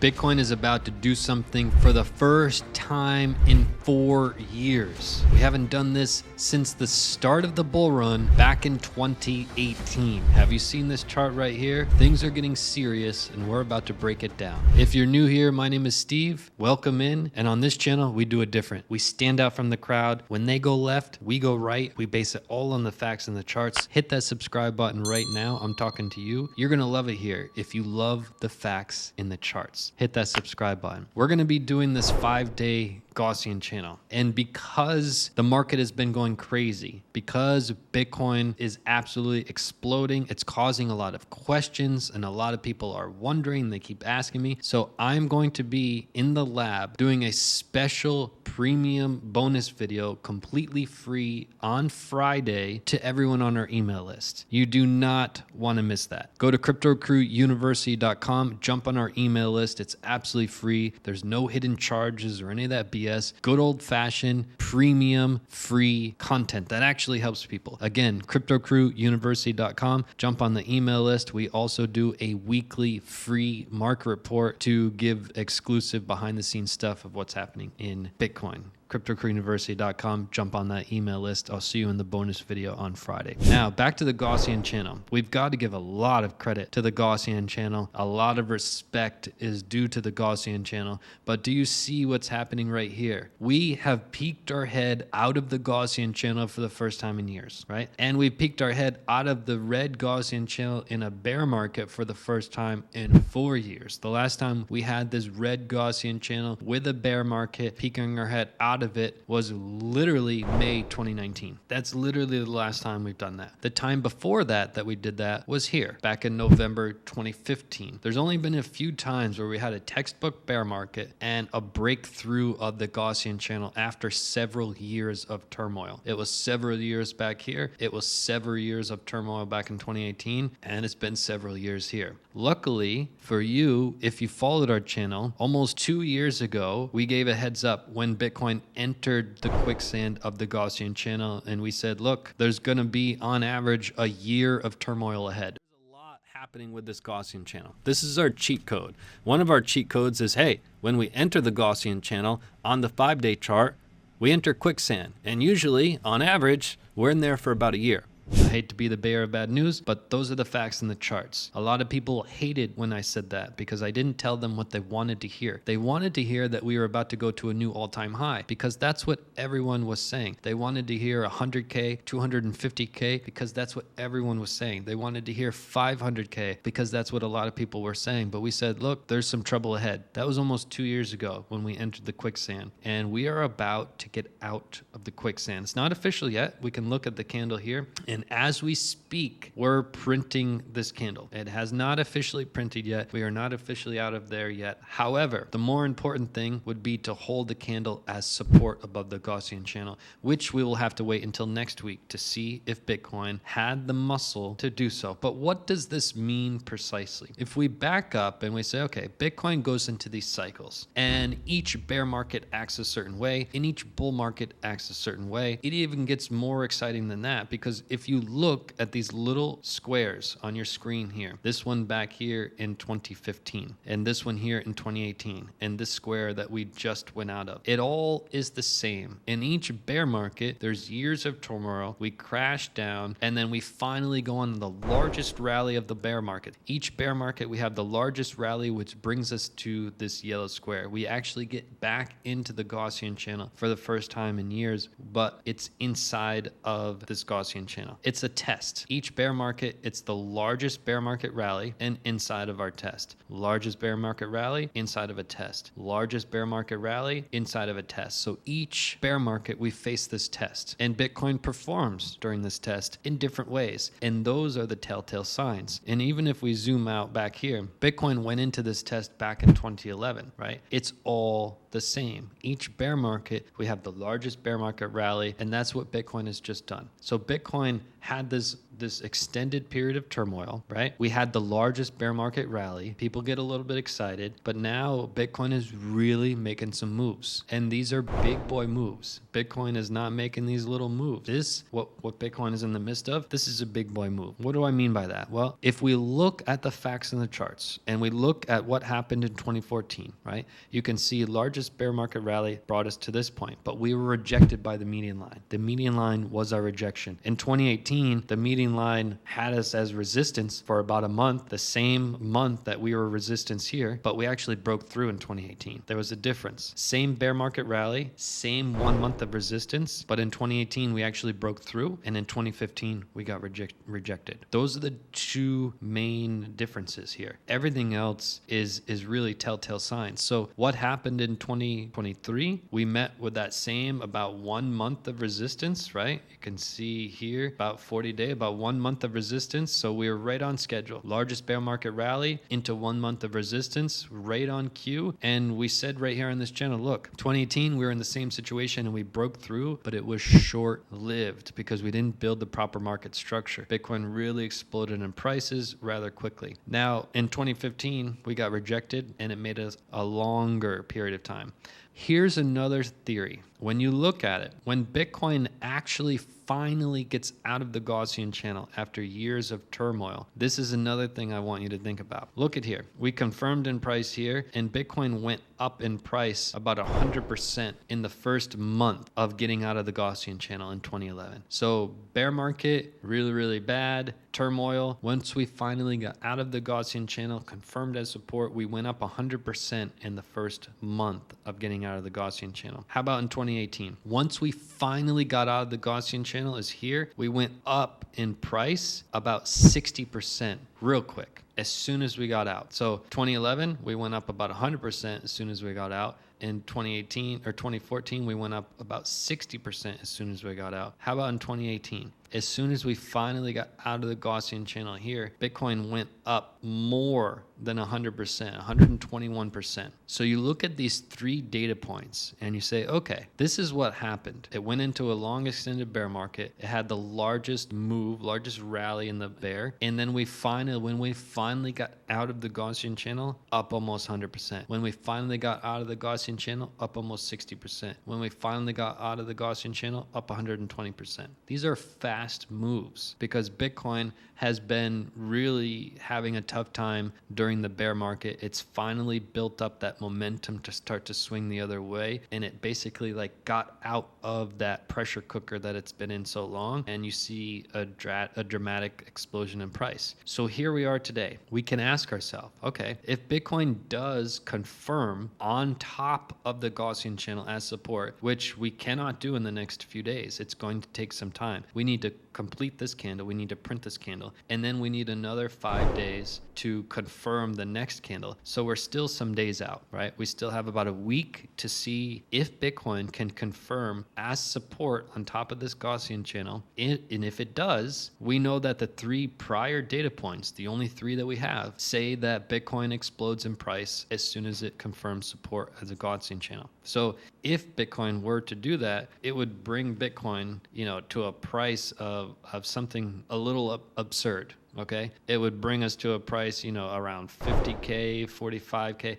Bitcoin is about to do something for the first time in 4 years. We haven't done this since the start of the bull run back in 2018. Have you seen this chart right here? Things are getting serious and we're about to break it down. If you're new here, my name is Steve. Welcome in. And on this channel, we do it different. We stand out from the crowd. When they go left, we go right. We base it all on the facts and the charts. Hit that subscribe button right now. I'm talking to you. You're going to love it here if you love the facts in the charts. Hit that subscribe button. We're going to be doing this 5-day Gaussian channel. And because the market has been going crazy, because Bitcoin is absolutely exploding, it's causing a lot of questions and a lot of people are wondering, they keep asking me. So I'm going to be in the lab doing a special premium bonus video completely free on Friday to everyone on our email list. You do not want to miss that. Go to cryptocrewuniversity.com, jump on our email list. It's absolutely free. There's no hidden charges or any of that BS. Good old-fashioned premium free content that actually helps people. Again, cryptocrewuniversity.com, jump on the email list. We also do a weekly free market report to give exclusive behind-the-scenes stuff of what's happening in Bitcoin. cryptocrewuniversity.com, jump on that email list. I'll see you in the bonus video on Friday. Now, back to the Gaussian channel. We've got to give a lot of credit to the Gaussian channel. A lot of respect is due to the Gaussian channel. But do you see what's happening right here? We have peeked our head out of the Gaussian channel for the first time in years, right? And we peeked our head out of the red Gaussian channel in a bear market for the first time in 4 years. The last time we had this red Gaussian channel with a bear market peeking our head out of it was literally May 2019. That's literally the last time we've done that. The time before that we did that was here, back in November 2015. There's only been a few times where we had a textbook bear market and a breakthrough of the Gaussian channel after several years of turmoil. It was several years back here. It was several years of turmoil back in 2018, and it's been several years here. Luckily for you, if you followed our channel, almost 2 years ago, we gave a heads up when Bitcoin entered the quicksand of the Gaussian channel, and we said, look, there's going to be on average a year of turmoil ahead. There's a lot happening with this Gaussian channel. This is our cheat code. One of our cheat codes is, hey, when we enter the Gaussian channel on the 5-day chart, we enter quicksand, and usually on average we're in there for about a year. I hate to be the bearer of bad news, but those are the facts in the charts. A lot of people hated when I said that because I didn't tell them what they wanted to hear. They wanted to hear that we were about to go to a new all-time high because that's what everyone was saying. They wanted to hear 100K, 250K because that's what everyone was saying. They wanted to hear 500K because that's what a lot of people were saying. But we said, look, there's some trouble ahead. That was almost 2 years ago when we entered the quicksand, and we are about to get out of the quicksand. It's not official yet. We can look at the candle here, and as we speak, we're printing this candle. It has not officially printed yet. We are not officially out of there yet. However, the more important thing would be to hold the candle as support above the Gaussian channel, which we will have to wait until next week to see if Bitcoin had the muscle to do so. But what does this mean precisely? If we back up and we say, okay, Bitcoin goes into these cycles, and each bear market acts a certain way, and each bull market acts a certain way. It even gets more exciting than that, because if you look at these little squares on your screen here, this one back here in 2015, and this one here in 2018, and this square that we just went out of, it all is the same. In each bear market, there's years of turmoil, we crash down, and then we finally go on the largest rally of the bear market. Each bear market, we have the largest rally, which brings us to this yellow square. We actually get back into the Gaussian channel for the first time in years, but it's inside of this Gaussian channel. It's a test. Each bear market, it's the largest bear market rally and inside of our test. Largest bear market rally inside of a test. Largest bear market rally inside of a test. So each bear market, we face this test, and Bitcoin performs during this test in different ways. And those are the telltale signs. And even if we zoom out back here, Bitcoin went into this test back in 2011, right? It's all the same. Each bear market, we have the largest bear market rally, and that's what Bitcoin has just done. So Bitcoin had this extended period of turmoil, right? We had the largest bear market rally. People get a little bit excited, but now Bitcoin is really making some moves. And these are big boy moves. Bitcoin is not making these little moves. This, what Bitcoin is in the midst of, this is a big boy move. What do I mean by that? Well, if we look at the facts and the charts and we look at what happened in 2014, right? You can see largest bear market rally brought us to this point, but we were rejected by the median line. The median line was our rejection. In 2018, the median line had us as resistance for about a month, the same month that we were resistance here, but we actually broke through in 2018. There was a difference. Same bear market rally, same 1 month of resistance, but in 2018 we actually broke through, and in 2015 we got rejected. Those are the two main differences here. Everything else is really telltale signs. So what happened in 2023? We met with that same about 1 month of resistance, right? You can see here about 40 day, about 1 month of resistance. So we were right on schedule. Largest bear market rally into 1 month of resistance, right on cue. And we said right here on this channel, look, 2018, we were in the same situation and we broke through, but it was short-lived because we didn't build the proper market structure. Bitcoin really exploded in prices rather quickly. Now, in 2015, we got rejected and it made us a longer period of time. Here's another theory. When you look at it, when Bitcoin actually finally gets out of the Gaussian channel after years of turmoil, this is another thing I want you to think about. Look at here. We confirmed in price here, and Bitcoin went up in price about 100% in the first month of getting out of the Gaussian channel in 2011. So bear market, really, really bad. Turmoil. Once we finally got out of the Gaussian channel, confirmed as support, we went up 100% in the first month of getting out of the Gaussian channel. How about in 2018? Once we finally got out of the Gaussian channel is here, we went up in price about 60% real quick as soon as we got out. So 2011, we went up about 100% as soon as we got out. In 2018 or 2014, we went up about 60% as soon as we got out. How about in 2018? As soon as we finally got out of the Gaussian channel here, Bitcoin went up more than 100%, 121%. So you look at these three data points and you say, okay, this is what happened. It went into a long extended bear market. It had the largest move, largest rally in the bear. And then when we finally got out of the Gaussian channel, up almost 100%. When we finally got out of the Gaussian channel, up almost 60%. When we finally got out of the Gaussian channel, up 120%. These are fast moves because Bitcoin has been really having a tough time during the bear market. It's finally built up that momentum to start to swing the other way, and it basically like got out of that pressure cooker that it's been in so long, and you see a dramatic explosion in price. So here we are today. We can ask ourselves, okay, if Bitcoin does confirm on top of the Gaussian channel as support, which we cannot do in the next few days, it's going to take some time. We need to complete this candle, we need to print this candle, and then we need another 5 days to confirm the next candle. So we're still some days out, right? We still have about a week to see if Bitcoin can confirm as support on top of this Gaussian channel. And if it does, we know that the 3 prior data points, the only 3 that we have, say that Bitcoin explodes in price as soon as it confirms support as a Gaussian channel. So if Bitcoin were to do that, it would bring Bitcoin, to a price of something a little absurd. Okay, it would bring us to a price, around 50K, 45K,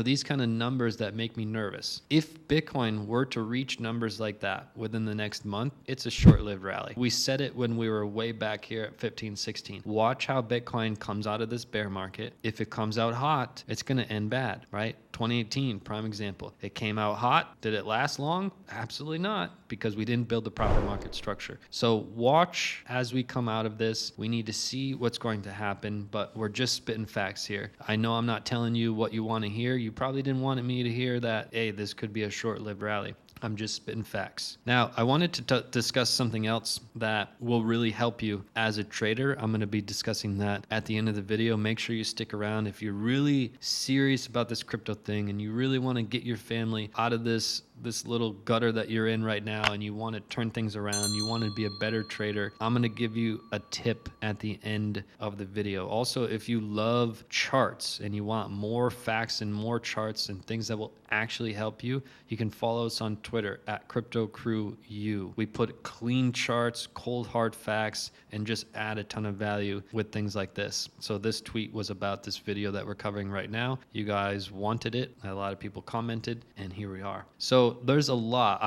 these kind of numbers that make me nervous. If Bitcoin were to reach numbers like that within the next month, it's a short-lived rally. We said it when we were way back here at 15, 16. Watch how Bitcoin comes out of this bear market. If it comes out hot, it's going to end bad, right? 2018, prime example. It came out hot. Did it last long? Absolutely not, because we didn't build the proper market structure. So watch as we come out of this. We need to see what's going to happen, but we're just spitting facts here. I know I'm not telling you what you want to hear. You probably didn't want me to hear that, hey, this could be a short-lived rally. I'm just spitting facts. Now, I wanted to discuss something else that will really help you as a trader. I'm going to be discussing that at the end of the video. Make sure you stick around. If you're really serious about this crypto thing and you really want to get your family out of this little gutter that you're in right now and you want to turn things around, you want to be a better trader, I'm going to give you a tip at the end of the video. Also, if you love charts and you want more facts and more charts and things that will actually help you, you can follow us on Twitter at CryptoCrewU. We put clean charts, cold hard facts, and just add a ton of value with things like this. So this tweet was about this video that we're covering right now. You guys wanted it. A lot of people commented, and here we are. So there's a lot.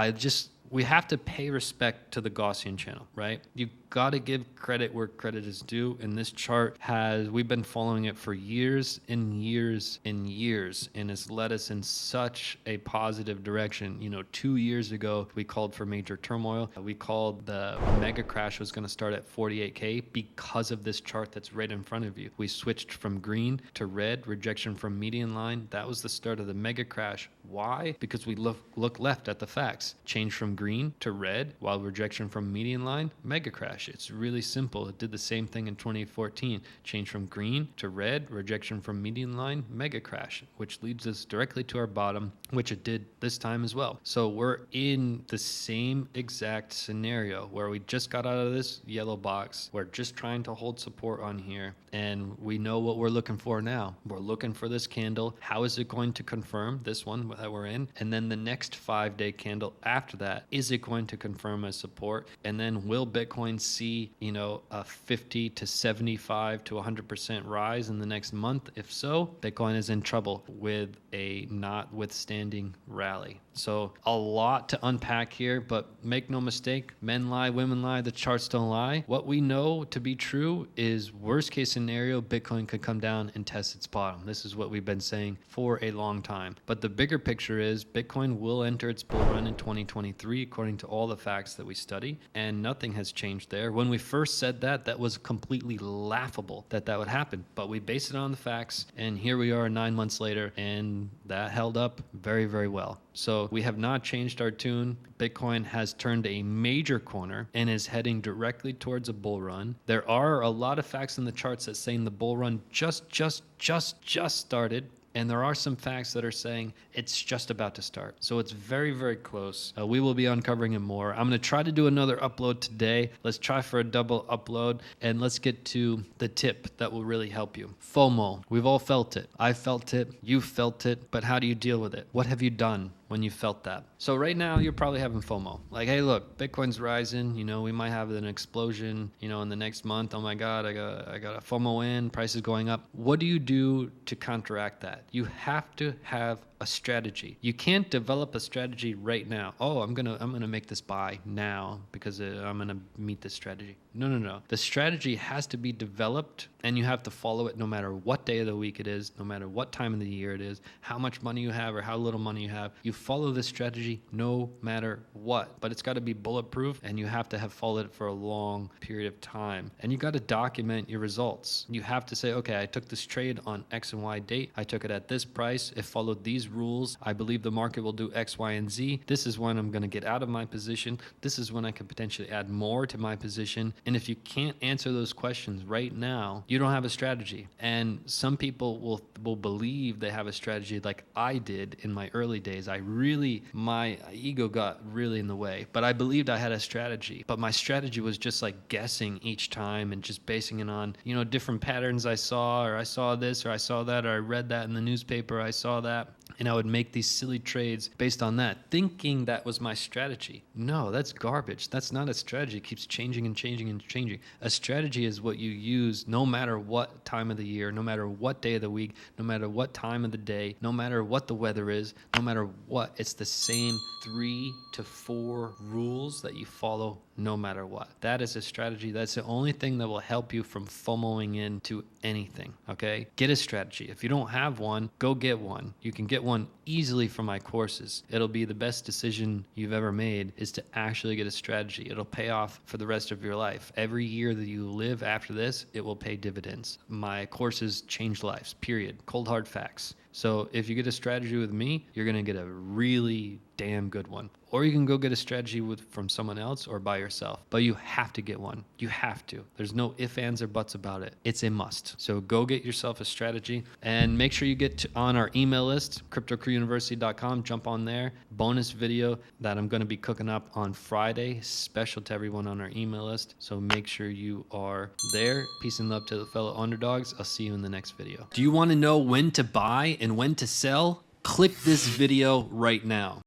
We have to pay respect to the Gaussian channel, right? You got to give credit where credit is due. And this chart we've been following it for years and years and years, and it's led us in such a positive direction. 2 years ago, we called for major turmoil. We called the mega crash was going to start at 48K because of this chart that's right in front of you. We switched from green to red, rejection from median line. That was the start of the mega crash. Why? Because we look left at the facts. Change from green to red, while rejection from median line, mega crash. It's really simple. It did the same thing in 2014. Change from green to red, rejection from median line, mega crash, which leads us directly to our bottom, which it did this time as well. So we're in the same exact scenario where we just got out of this yellow box. We're just trying to hold support on here, and we know what we're looking for now. We're looking for this candle. How is it going to confirm this one that we're in? And then the next 5-day candle after that, is it going to confirm as support? And then will Bitcoin see, a 50 to 75 to 100% rise in the next month? If so, Bitcoin is in trouble with a notwithstanding rally. So a lot to unpack here, but make no mistake, men lie, women lie, the charts don't lie. What we know to be true is worst case scenario, Bitcoin could come down and test its bottom. This is what we've been saying for a long time. But the bigger picture is Bitcoin will enter its bull run in 2023, according to all the facts that we study, and nothing has changed there. When we first said that was completely laughable that would happen, but we based it on the facts, and here we are 9 months later, and that held up very, very well. So we have not changed our tune. Bitcoin has turned a major corner and is heading directly towards a bull run. There are a lot of facts in the charts that saying the bull run just started. And there are some facts that are saying it's just about to start. So it's very, very close. We will be uncovering it more. I'm going to try to do another upload today. Let's try for a double upload, and let's get to the tip that will really help you. FOMO. We've all felt it. I felt it. You felt it. But how do you deal with it? What have you done when you felt that? So right now you're probably having FOMO. Like, hey, look, Bitcoin's rising. We might have an explosion, in the next month. Oh my God, I got a FOMO in, price is going up. What do you do to counteract that? You have to have a strategy. You can't develop a strategy right now. Oh, I'm gonna make this buy now because I'm gonna meet this strategy. No. The strategy has to be developed, and you have to follow it no matter what day of the week it is, no matter what time of the year it is, how much money you have or how little money you have. You follow this strategy no matter what, but it's got to be bulletproof, and you have to have followed it for a long period of time. And you got to document your results. You have to say, okay, I took this trade on X and Y date. I took it at this price. It followed these rules. I believe the market will do X, Y, and Z. This is when I'm going to get out of my position. This is when I can potentially add more to my position. And if you can't answer those questions right now, you don't have a strategy. And some people will believe they have a strategy like I did in my early days. My ego got really in the way, but I believed I had a strategy. But my strategy was just like guessing each time and just basing it on, different patterns I saw, or I saw this, or I saw that, or I read that in the newspaper, I saw that. And I would make these silly trades based on that, thinking that was my strategy. No, that's garbage. That's not a strategy. It keeps changing and changing and changing. A strategy is what you use no matter what time of the year, no matter what day of the week, no matter what time of the day, no matter what the weather is, no matter what. It's the same 3 to 4 rules that you follow no matter what. That is a strategy. That's the only thing that will help you from FOMOing into anything, okay? Get a strategy. If you don't have one, go get one. You can get one easily from my courses. It'll be the best decision you've ever made is to actually get a strategy. It'll pay off for the rest of your life. Every year that you live after this, it will pay dividends. My courses change lives, period. Cold hard facts. So if you get a strategy with me, you're going to get a really damn good one. Or you can go get a strategy from someone else or by yourself. But you have to get one. You have to. There's no ifs, ands, or buts about it. It's a must. So go get yourself a strategy and make sure you get on our email list, cryptocrewuniversity.com. Jump on there. Bonus video that I'm going to be cooking up on Friday, special to everyone on our email list. So make sure you are there. Peace and love to the fellow underdogs. I'll see you in the next video. Do you want to know when to buy and when to sell? Click this video right now.